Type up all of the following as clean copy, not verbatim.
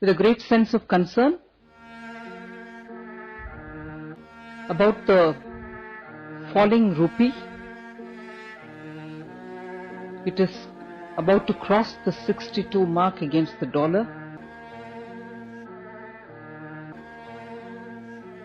with a great sense of concern about the falling rupee. It is about to cross the 62 mark against the dollar.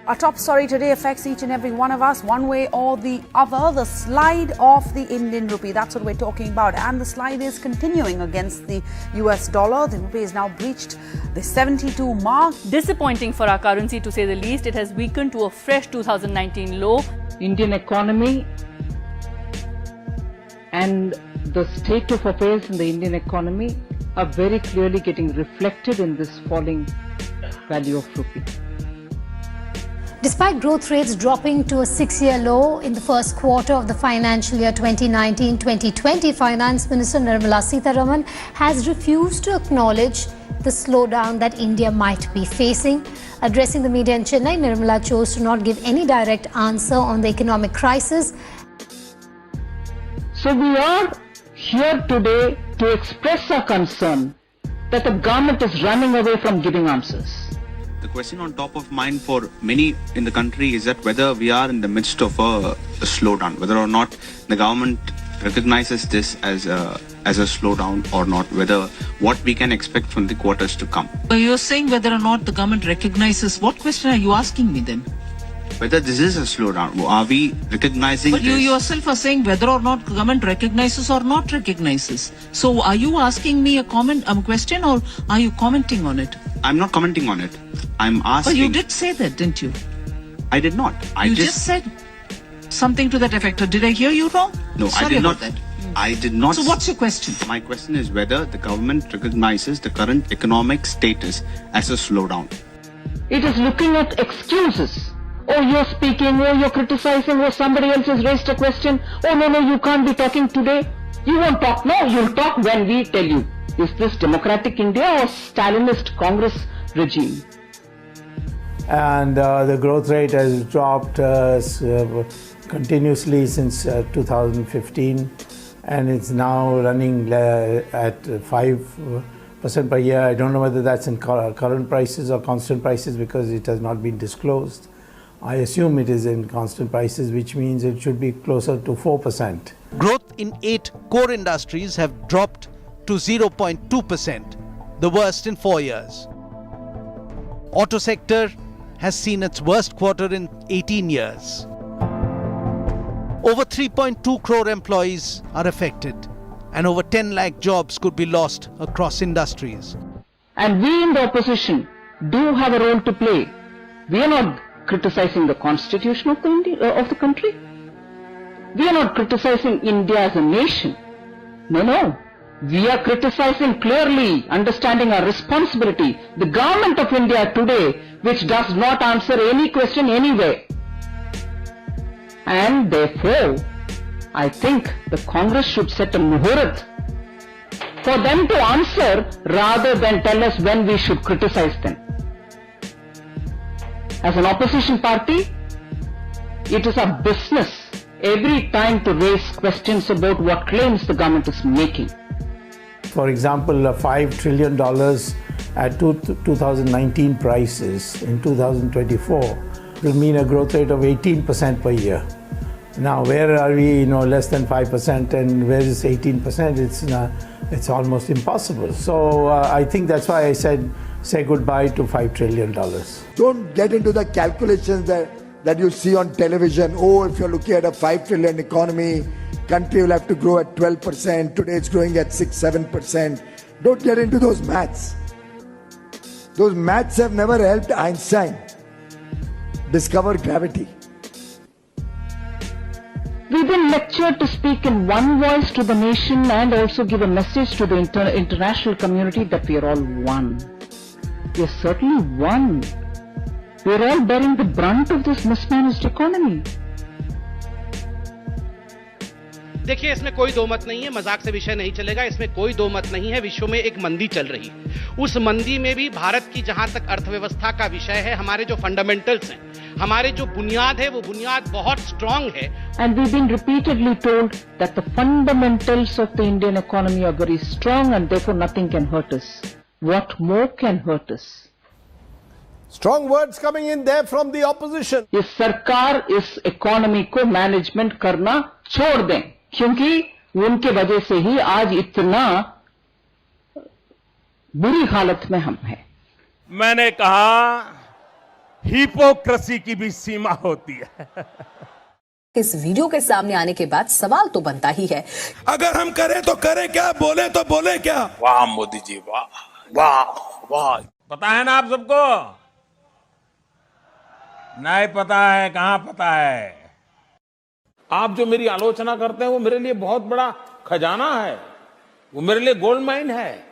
Our top story today affects each and every one of us, one way or the other. The slide of the Indian rupee, that's what we're talking about. And the slide is continuing against the US dollar. The rupee has now breached the 72 mark. Disappointing for our currency, to say the least. It has weakened to a fresh 2019 low. Indian economy and the state of affairs in the Indian economy are very clearly getting reflected in this falling value of rupee. Despite growth rates dropping to a 6-year low in the first quarter of the financial year 2019-2020, Finance Minister Nirmala Sitharaman has refused to acknowledge the slowdown that India might be facing. Addressing the media in Chennai, Nirmala chose to not give any direct answer on the economic crisis. So we are here today to express our concern that the government is running away from giving answers. The question on top of mind for many in the country is that whether we are in the midst of a slowdown, whether or not the government recognizes this as a slowdown or not, whether what we can expect from the quarters to come. You're saying whether or not the government recognizes. What question are you asking me then? Whether this is a slowdown, are we recognizing But this? you yourself are saying whether or not the government recognizes or not recognizes. So are you asking me a question, or are you commenting on it? I'm not commenting on it. I'm asking. But you did say that, didn't you? I did not. You just said something to that effect. Or did I hear you wrong? No, Sorry I did not. about that. I did not. So what's your question? My question is whether the government recognizes the current economic status as a slowdown. It is looking at excuses. Oh, you're speaking, oh, you're criticizing, oh, somebody else has raised a question. Oh, no, you can't be talking today. You won't talk. No, you'll talk when we tell you. Is this democratic India or Stalinist Congress regime? And the growth rate has dropped continuously since 2015, and it's now running at 5% per year. I don't know whether that's in current prices or constant prices because it has not been disclosed. I assume it is in constant prices, which means it should be closer to 4%. Growth in 8 core industries have dropped to 0.2%, the worst in 4 years. Auto sector has seen its worst quarter in 18 years. Over 3.2 crore employees are affected, and over 10 lakh jobs could be lost across industries. And we in the opposition do have a role to play. We are not criticizing the constitution of the country. We are not criticizing India as a nation. No. We are criticizing clearly, understanding our responsibility, the government of India today, which does not answer any question anyway. And therefore, I think the Congress should set a muhurat for them to answer rather than tell us when we should criticize them. As an opposition party, it is our business every time to raise questions about what claims the government is making. For example, $5 trillion at 2019 prices in 2024 will mean a growth rate of 18% per year. Now, where are we? Less than 5%, and where is 18%? It's almost impossible. So I think that's why I said say goodbye to $5 trillion. Don't get into the calculations that you see on television. Oh, if you're looking at a 5 trillion economy, country will have to grow at 12%. Today it's growing at 6-7%. Don't get into those maths. Those maths have never helped Einstein discover gravity. We've been lectured to speak in one voice to the nation and also give a message to the international community that we are all one. We are certainly one. We are all bearing the brunt of this mismanaged economy. देखिए, इसमें कोई दो मत नहीं है, मजाक से विषय नहीं चलेगा। इसमें कोई दो मत नहीं है, विश्व में एक मंदी चल रही है। उस मंदी में भी भारत की जहां तक अर्थव्यवस्था का विषय है, हमारे जो फंडामेंटल्स हैं, हमारे जो बुनियाद है, वो बुनियाद बहुत स्ट्रांग है। And we've been repeatedly told that the fundamentals of the Indian economy are very strong and therefore nothing can hurt us. what more can hurt us? Strong words coming in there from the opposition. ये सरकार इस economy को management करना छोड़ दें, क्योंकि उनके वजह से ही आज इतना बुरी हालत में हम हैं। मैंने कहा हिपोक्रेसी की भी सीमा होती है। इस वीडियो के सामने आने के बाद सवाल तो बनता ही है, अगर हम करें तो करें क्या, बोले तो बोले क्या। वाह मोदी जी, वाह वाह वाह। पता है ना आप सबको? नहीं पता है, कहां पता है? आप जो मेरी आलोचना करते हैं वो मेरे लिए बहुत बड़ा खजाना है, वो मेरे लिए गोल्ड माइन है।